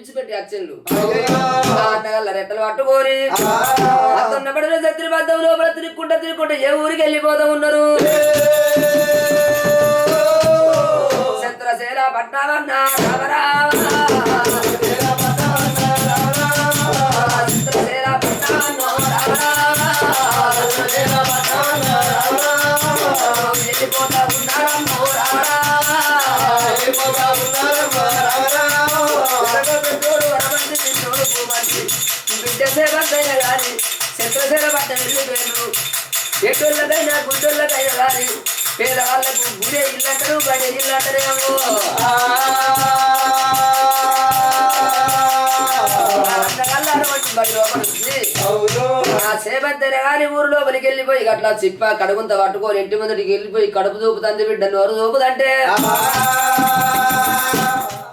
విడిచిపెట్టి అచ్చన్లు అన్నగల్ల రెట్టలు పట్టుకొని అతన్నబడిన శత్రు బద్దం లోపల తిరుక్కుంటా ఏ ఊరికి వెళ్ళిపోతా ఉన్నారు శత్రుశేల పట్నామన్న శత్రుశేల పట్నామన్న వెళ్ళిపోతా ఉన్నారమ్మో బిడ్డ సేవకైనా గాని శత్రుసేన పట్ట వెళ్ళిపోయారు ఎటోళ్ళకైనా గుడ్డోళ్ళకైనా గాని పేదవాళ్లకు గుడే ఇల్లంటారు బడే ఇల్లంటారేమో ఆ సేవంతైనా గాని ఊరు లోపలికి వెళ్ళిపోయి అట్లా చిప్ప కడుగుంత పట్టుకొని ఇంటి ముందటికి వెళ్ళిపోయి కడుపు దూపుతుంది బిడ్డ నోరు దూపుదంటే